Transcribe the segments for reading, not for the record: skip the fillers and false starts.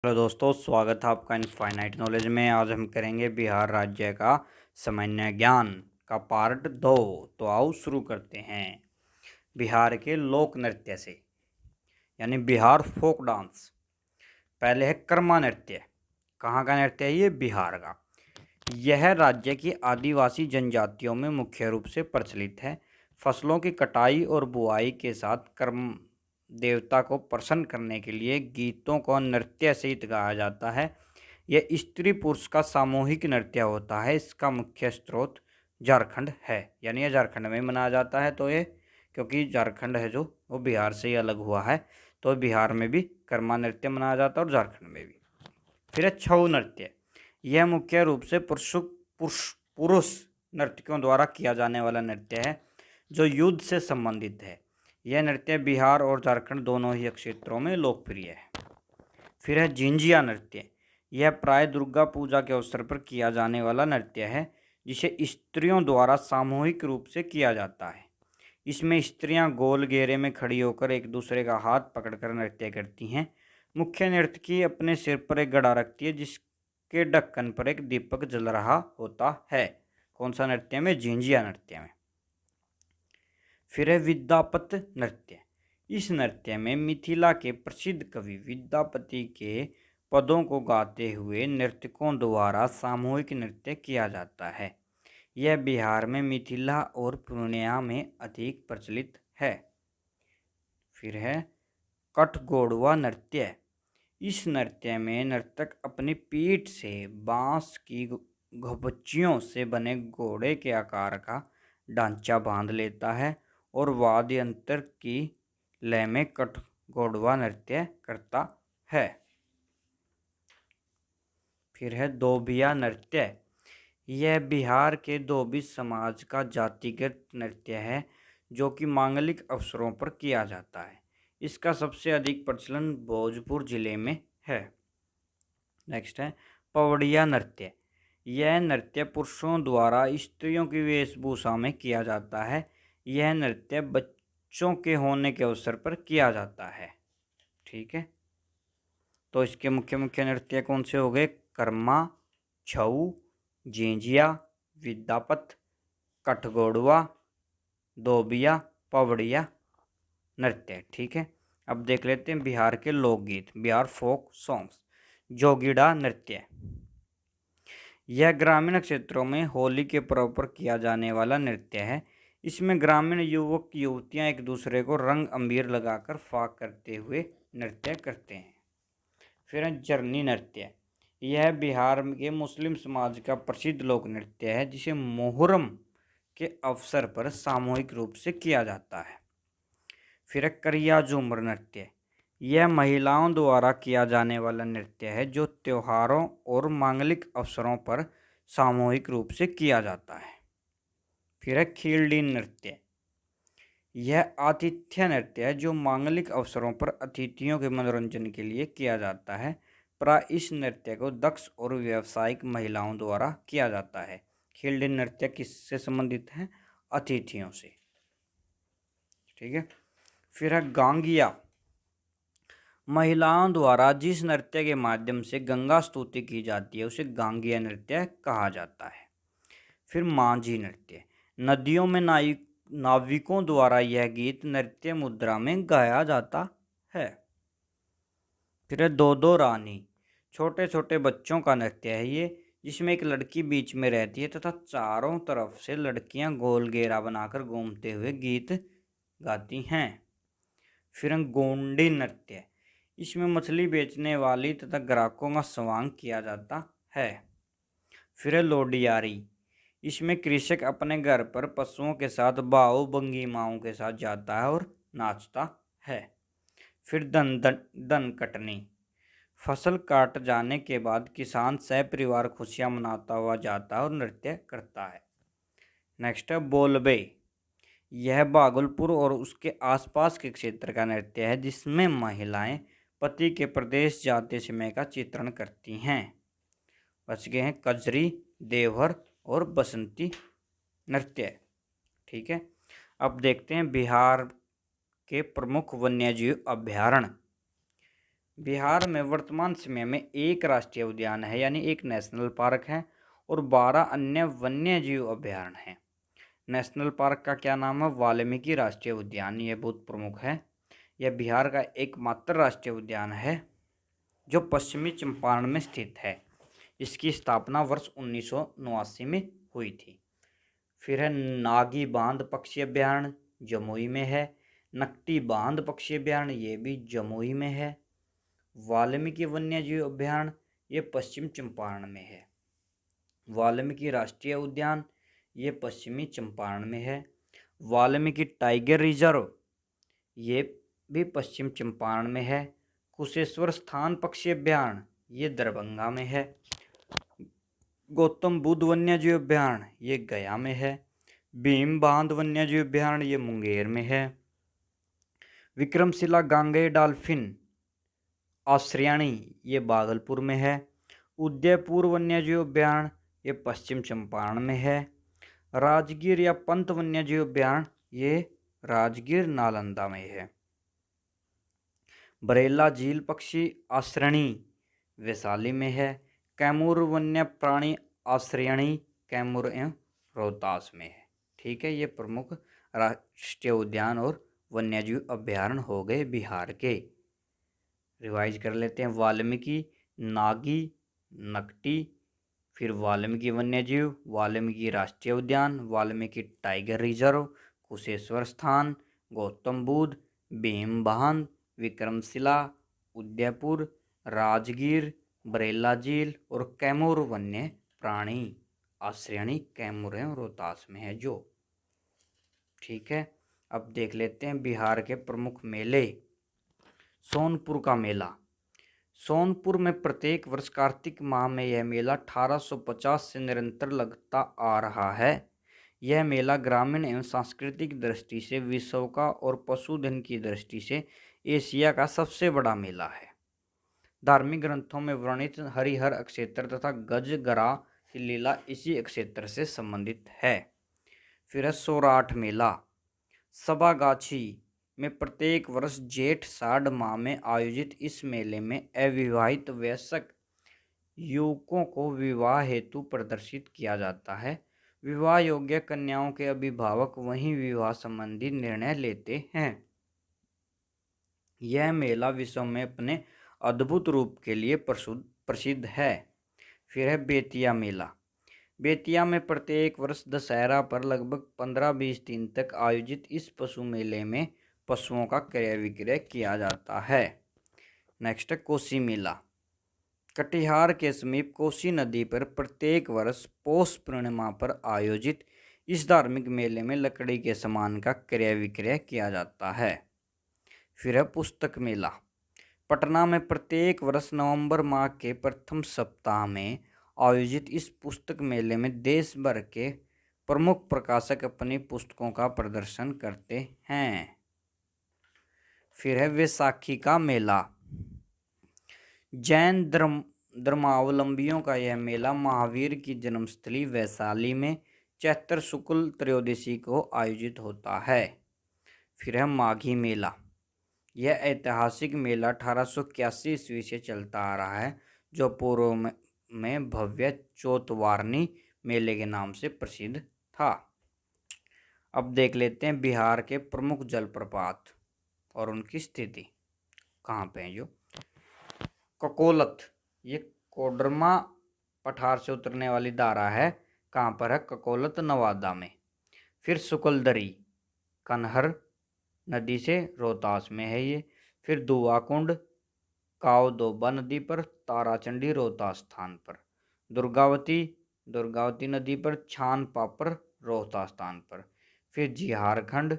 Hello दोस्तों, स्वागत है आपका इनफाइनाइट नॉलेज में। आज हम करेंगे बिहार राज्य का सामान्य ज्ञान का पार्ट 2। तो आओ शुरू करते हैं बिहार के लोक नृत्य से, यानी बिहार फोक डांस। पहले है कर्मा नृत्य। कहाँ का नृत्य है ये? बिहार का। यह राज्य की आदिवासी जनजातियों में मुख्य रूप से प्रचलित है। फसलों की कटाई और बुआई के साथ कर्म देवता को प्रसन्न करने के लिए गीतों को नृत्य सहित गाया जाता है। यह स्त्री पुरुष का सामूहिक नृत्य होता है। इसका मुख्य स्रोत झारखंड है, यानी यह झारखंड में मनाया जाता है। तो ये क्योंकि झारखंड है जो वो बिहार से ही अलग हुआ है, तो बिहार में भी कर्मा नृत्य मनाया जाता है और झारखंड में भी। फिर है छऊ नृत्य। यह मुख्य रूप से पुरुष नर्तकियों द्वारा किया जाने वाला नृत्य है जो युद्ध से संबंधित है। यह नृत्य बिहार और झारखंड दोनों ही क्षेत्रों में लोकप्रिय है। फिर है झिंझिया नृत्य। यह प्राय दुर्गा पूजा के अवसर पर किया जाने वाला नृत्य है जिसे स्त्रियों द्वारा सामूहिक रूप से किया जाता है। इसमें स्त्रियां गोल घेरे में खड़ी होकर एक दूसरे का हाथ पकड़कर नृत्य करती हैं। मुख्य नर्तकी अपने सिर पर एक घड़ा रखती है जिसके ढक्कन पर एक दीपक जल रहा होता है। कौन सा नृत्य में? झिंझिया नृत्य में। फिर है विद्यापत नृत्य। इस नृत्य में मिथिला के प्रसिद्ध कवि विद्यापति के पदों को गाते हुए नर्तकों द्वारा सामूहिक नृत्य किया जाता है। यह बिहार में मिथिला और पूर्णिया में अधिक प्रचलित है। फिर है कठगोड़वा नृत्य। इस नृत्य में नर्तक अपनी पीठ से बांस की घुपचियों से बने घोड़े के आकार का ढांचा बांध लेता है और वाद्य यंत्र की लय में कठगोड़वा नृत्य करता है। फिर है दोबिया नृत्य। यह बिहार के धोबी समाज का जातिगत नृत्य है जो कि मांगलिक अवसरों पर किया जाता है। इसका सबसे अधिक प्रचलन भोजपुर जिले में है। नेक्स्ट है पवड़िया नृत्य। यह नृत्य पुरुषों द्वारा स्त्रियों की वेशभूषा में किया जाता है। यह नृत्य बच्चों के होने के अवसर पर किया जाता है। ठीक है, तो इसके मुख्य मुख्य नृत्य कौन से हो गए? कर्मा, छऊ, झिंझिया, विद्यापत, कठगोड़वा, दोबिया, पवड़िया नृत्य। ठीक है, अब देख लेते हैं बिहार के लोकगीत, बिहार फोक सॉन्ग्स। जोगीड़ा नृत्य। यह ग्रामीण क्षेत्रों में होली के पर्व पर किया जाने वाला नृत्य है। इसमें ग्रामीण युवक युवतियां एक दूसरे को रंग अबीर लगाकर फाक करते हुए नृत्य करते हैं। फिर है जरनी नृत्य। यह बिहार के मुस्लिम समाज का प्रसिद्ध लोक नृत्य है जिसे मोहर्रम के अवसर पर सामूहिक रूप से किया जाता है। फिर है करिया झूमर नृत्य। यह महिलाओं द्वारा किया जाने वाला नृत्य है जो त्योहारों और मांगलिक अवसरों पर सामूहिक रूप से किया जाता है। फिर है खिल्डी नृत्य। यह आतिथ्य नृत्य है जो मांगलिक अवसरों पर अतिथियों के मनोरंजन के लिए किया जाता है। प्राय इस नृत्य को दक्ष और व्यावसायिक महिलाओं द्वारा किया जाता है। खिल्डी नृत्य किससे संबंधित है? अतिथियों से। ठीक है, फिर है गांगिया। महिलाओं द्वारा जिस नृत्य के माध्यम से गंगा स्तुति की जाती है उसे गांगिया नृत्य कहा जाता है। फिर मांझी नृत्य। नदियों में नाविकों द्वारा यह गीत नृत्य मुद्रा में गाया जाता है। फिर है दो दो रानी। छोटे छोटे बच्चों का नृत्य है ये, जिसमें एक लड़की बीच में रहती है तथा चारों तरफ से लड़कियां गोल घेरा बनाकर घूमते हुए गीत गाती हैं। फिर गोंडी नृत्य। इसमें मछली बेचने वाली तथा ग्राहकों का स्वागत किया जाता है। फिर लोडियारी। इसमें कृषक अपने घर पर पशुओं के साथ भाव भंगिमाओं के साथ जाता है और नाचता है। फिर दन कटनी। फसल काट जाने के बाद किसान सपरिवार खुशियां मनाता हुआ जाता है और नृत्य करता है। नेक्स्ट है बोलबे। यह भागलपुर और उसके आसपास के क्षेत्र का नृत्य है जिसमें महिलाएं पति के प्रदेश जाते समय का चित्रण करती हैं। बच गए हैं कजरी, देवहर और बसंती नृत्य। ठीक है, अब देखते हैं बिहार के प्रमुख वन्यजीव अभयारण्य। बिहार में वर्तमान समय में एक राष्ट्रीय उद्यान है यानी एक नेशनल पार्क है और 12 अन्य वन्य जीव अभयारण्य हैं। नेशनल पार्क का क्या नाम है? वाल्मीकि राष्ट्रीय उद्यान। ये बहुत प्रमुख है। यह बिहार का एकमात्र राष्ट्रीय उद्यान है जो पश्चिमी चंपारण में स्थित है। इसकी स्थापना वर्ष 1989 में हुई थी। फिर है नागी बांध पक्षी अभयारण्य, जमुई में है। नकटी बांध पक्षी अभयारण्य, ये भी जमुई में है। वाल्मीकि वन्यजीव अभयारण्य, ये पश्चिम चंपारण में है। वाल्मीकि राष्ट्रीय उद्यान, ये पश्चिमी चंपारण में है। वाल्मीकि टाइगर रिजर्व, ये भी पश्चिम चंपारण में है। कुशेश्वर स्थान पक्षी अभयारण्य, ये दरभंगा में है। गौतम बुद्ध वन्यजीव अभयारण्य, ये गया में है। भीम बांध वन्यजीव अभयारण्य, ये मुंगेर में है। विक्रमशिला गांगेय डॉल्फिन आश्रयणी, ये भागलपुर में है। उदयपुर वन्यजीव अभयारण्य, ये पश्चिम चंपारण में है। राजगीर या पंत वन्यजीव अभयारण्य, ये राजगीर नालंदा में है। बरेला झील पक्षी आश्रयणी वैशाली में है। कैमूर वन्य प्राणी आश्रयणी कैमूर एवं रोहतास में है। ठीक है, ये प्रमुख राष्ट्रीय उद्यान और वन्यजीव अभयारण्य हो गए बिहार के। रिवाइज कर लेते हैं। वाल्मीकि, नागी, नकटी, फिर वाल्मीकि वन्यजीव, वाल्मीकि राष्ट्रीय उद्यान, वाल्मीकि टाइगर रिजर्व, कुशेश्वर स्थान, गौतम बुद्ध, भीमबांध, विक्रमशिला, उदयपुर, राजगीर, बरेला झील और कैमूर वन्य प्राणी आश्रयणी कैमूर एवं रोहतास में है जो। ठीक है, अब देख लेते हैं बिहार के प्रमुख मेले। सोनपुर का मेला। सोनपुर में प्रत्येक वर्ष कार्तिक माह में यह मेला 1850 से निरंतर लगता आ रहा है। यह मेला ग्रामीण एवं सांस्कृतिक दृष्टि से विश्व का और पशुधन की दृष्टि से एशिया का सबसे बड़ा मेला है। धार्मिक ग्रंथों में वर्णित हरिहर अक्षेत्र तथा गजगरा की लीला इसी अक्षेत्र से संबंधित है। फिर है सौराठ मेला। सभागाछी में प्रत्येक वर्ष जेठ साढ़ माह में आयोजित इस मेले में अविवाहित वयस्क युवकों को विवाह हेतु प्रदर्शित किया जाता है। विवाह योग्य कन्याओं के अभिभावक वहीं विवाह संबंधी निर्णय लेते हैं। यह मेला विश्व में अपने अद्भुत रूप के लिए प्रसिद्ध है। फिर है बेतिया मेला। बेतिया में प्रत्येक वर्ष दशहरा पर लगभग 15-20 दिन तक आयोजित इस पशु मेले में पशुओं का क्रय विक्रय किया जाता है। नेक्स्ट है कोसी मेला। कटिहार के समीप कोसी नदी पर प्रत्येक वर्ष पौष पूर्णिमा पर आयोजित इस धार्मिक मेले में लकड़ी के सामान का क्रय विक्रय किया जाता है। फिर है पुस्तक मेला। पटना में प्रत्येक वर्ष नवंबर माह के प्रथम सप्ताह में आयोजित इस पुस्तक मेले में देश भर के प्रमुख प्रकाशक अपनी पुस्तकों का प्रदर्शन करते हैं। फिर है वैशाखी का मेला। जैन धर्मावलंबियों का यह मेला महावीर की जन्मस्थली वैशाली में चैत्र शुक्ल त्रयोदशी को आयोजित होता है। फिर है माघी मेला। यह ऐतिहासिक मेला 1881 ईस्वी से चलता आ रहा है जो पूर्व में भव्य चौतवारनी मेले के नाम से प्रसिद्ध था। अब देख लेते हैं बिहार के प्रमुख जलप्रपात और उनकी स्थिति कहाँ पे है। जो ककोलत, ये कोडरमा पठार से उतरने वाली धारा है। कहाँ पर है? ककोलत नवादा में। फिर सुकलदरी कन्हर नदी से रोहतास में है ये। फिर दुआकुंड कावदोबा नदी पर, ताराचंडी रोहतास स्थान पर। दुर्गावती नदी पर, छान पापर रोहतास स्थान पर। फिर झारखंड,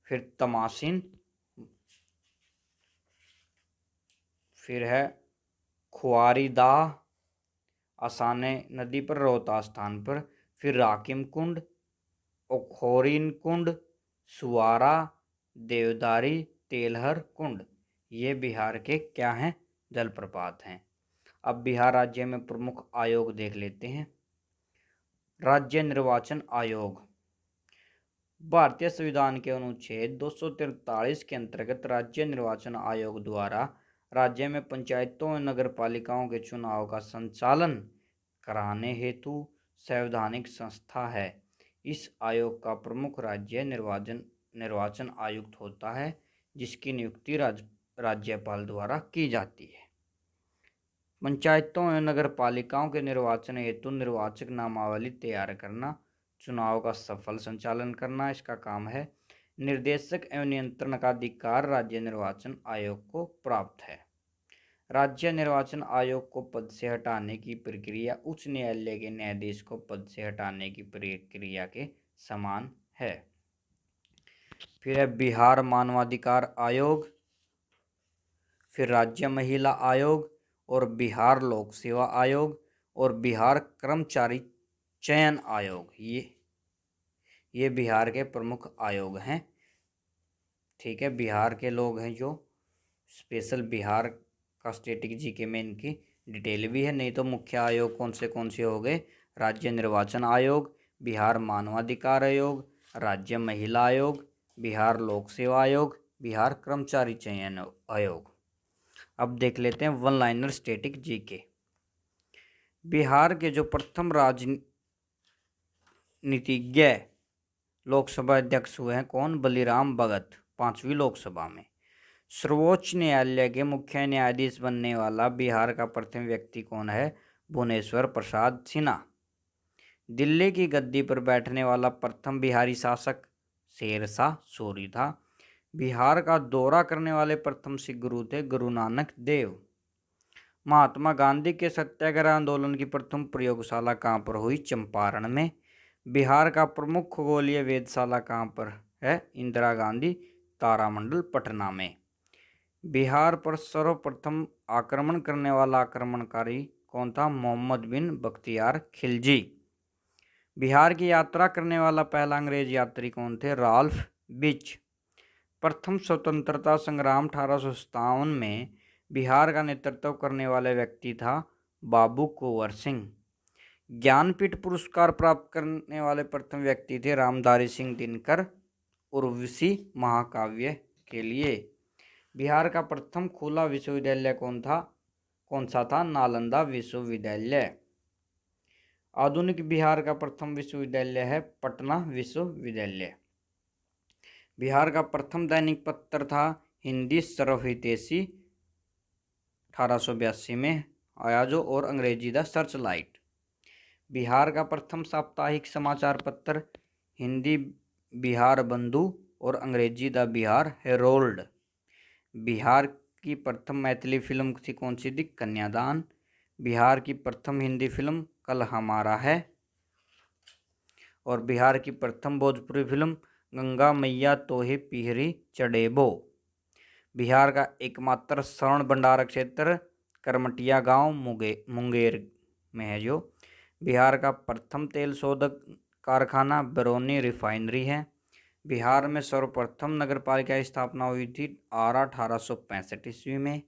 फिर तमासिन, फिर है खुआरीदाह आसाने नदी पर रोहतास स्थान पर। फिर राकिम कुंड, ओखोरिन कुंड, सुवारा, देवदारी, तेलहर कुंड, ये बिहार के क्या हैं? जलप्रपात हैं। अब बिहार राज्य में प्रमुख आयोग देख लेते हैं। राज्य निर्वाचन आयोग। भारतीय संविधान के अनुच्छेद 243 के अंतर्गत राज्य निर्वाचन आयोग द्वारा राज्य में पंचायतों और नगर पालिकाओं के चुनाव का संचालन कराने हेतु संवैधानिक संस्था है। इस आयोग का प्रमुख राज्य निर्वाचन आयुक्त होता है, जिसकी नियुक्ति राज्यपाल द्वारा की जाती है। पंचायतों एवं नगर पालिकाओं के निर्वाचन हेतु निर्वाचक नामावली तैयार करना, चुनाव का सफल संचालन करना इसका काम है। निर्देशक एवं नियंत्रण का अधिकार राज्य निर्वाचन आयोग को प्राप्त है। राज्य निर्वाचन आयोग को पद से हटाने की प्रक्रिया उच्च न्यायालय के न्यायाधीश को पद से हटाने की प्रक्रिया के समान है। फिर है बिहार मानवाधिकार आयोग, फिर राज्य महिला आयोग और बिहार लोक सेवा आयोग और बिहार कर्मचारी चयन आयोग। ये बिहार के प्रमुख आयोग हैं। ठीक है, बिहार के लोग हैं जो स्पेशल बिहार का स्टैटिक जीके में इनकी डिटेल भी है। नहीं तो मुख्य आयोग कौन से हो गए? राज्य निर्वाचन आयोग, बिहार मानवाधिकार आयोग, राज्य महिला आयोग, बिहार लोक सेवा आयोग, बिहार कर्मचारी चयन आयोग। अब देख लेते हैं one liner static GK. Bihar के जो प्रथम राजनीतिज्ञ लोकसभा अध्यक्ष हुए हैं कौन? बलिराम भगत, 5वीं लोकसभा में। सर्वोच्च न्यायालय के मुख्य न्यायाधीश बनने वाला बिहार का प्रथम व्यक्ति कौन है? भुवनेश्वर प्रसाद सिन्हा। दिल्ली की गद्दी पर बैठने वाला प्रथम बिहारी शासक शेरशाह सूरी था। बिहार का दौरा करने वाले प्रथम सिख गुरु थे गुरु नानक देव। महात्मा गांधी के सत्याग्रह आंदोलन की प्रथम प्रयोगशाला कहाँ पर हुई? चंपारण में। बिहार का प्रमुख खगोलीय वेधशाला कहाँ पर है? इंदिरा गांधी तारामंडल पटना में। बिहार पर सर्वप्रथम आक्रमण करने वाला आक्रमणकारी कौन था? मोहम्मद बिन बख्तियार खिलजी। बिहार की यात्रा करने वाला पहला अंग्रेज यात्री कौन थे? राल्फ बिच। प्रथम स्वतंत्रता संग्राम 1857 में बिहार का नेतृत्व करने वाले व्यक्ति था बाबू कुंवर सिंह। ज्ञानपीठ पुरस्कार प्राप्त करने वाले प्रथम व्यक्ति थे रामधारी सिंह दिनकर उर्वशी महाकाव्य के लिए। बिहार का प्रथम खुला विश्वविद्यालय कौन सा था? नालंदा विश्वविद्यालय। आधुनिक बिहार का प्रथम विश्वविद्यालय है पटना विश्वविद्यालय। बिहार का प्रथम दैनिक पत्र था हिंदी सर्वहितैषी, 1882 में आया जो, और अंग्रेजी द सर्चलाइट। बिहार का प्रथम साप्ताहिक समाचार पत्र हिंदी बिहार बंधु और अंग्रेजी द बिहार हेरोल्ड। बिहार की प्रथम मैथिली फिल्म थी कौन सी थी? कन्यादान। बिहार की प्रथम हिंदी फिल्म कल हमारा है। और बिहार की प्रथम भोजपुरी फिल्म गंगा मैया तोहे पिहरी चढ़ेबो। बिहार का एकमात्र स्वर्ण भंडार क्षेत्र करमटिया गांव मुंगेर में है जो। बिहार का प्रथम तेल शोधक कारखाना बरौनी रिफाइनरी है। बिहार में सर्वप्रथम नगर पालिका की स्थापना हुई थी 1865 ईस्वी में।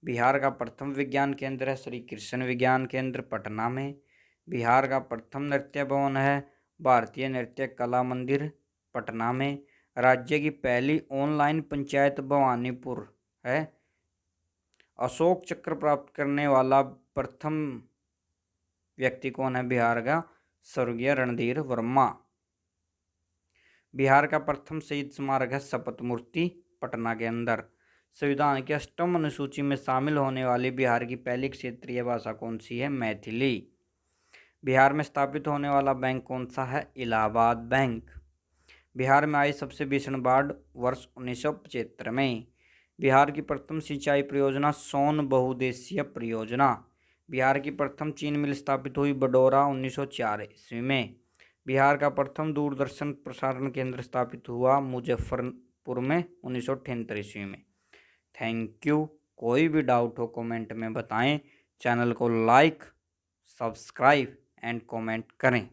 बिहार का प्रथम विज्ञान केंद्र है श्री कृष्ण विज्ञान केंद्र पटना में। बिहार का प्रथम नृत्य भवन है भारतीय नृत्य कला मंदिर पटना में। राज्य की पहली ऑनलाइन पंचायत भवानीपुर है। अशोक चक्र प्राप्त करने वाला प्रथम व्यक्ति कौन है बिहार का? स्वर्गीय रणधीर वर्मा। बिहार का प्रथम शहीद स्मारक है शपथ मूर्ति पटना के अंदर। संविधान की 8वीं अनुसूची में शामिल होने वाली बिहार की पहली क्षेत्रीय भाषा कौन सी है? मैथिली। बिहार में स्थापित होने वाला बैंक कौन सा है? इलाहाबाद बैंक। बिहार में आई सबसे भीषण बाढ़ वर्ष 1975 में। बिहार की प्रथम सिंचाई परियोजना सोन बहुउद्देशीय परियोजना। बिहार की प्रथम चीन मिल स्थापित हुई बडोरा 1904 ईस्वी में। बिहार का प्रथम दूरदर्शन प्रसारण केंद्र स्थापित हुआ मुजफ्फरपुर में 1978 ईस्वी में। Thank you. कोई भी डाउट हो कमेंट में बताएं। चैनल को लाइक, सब्सक्राइब एंड कमेंट करें।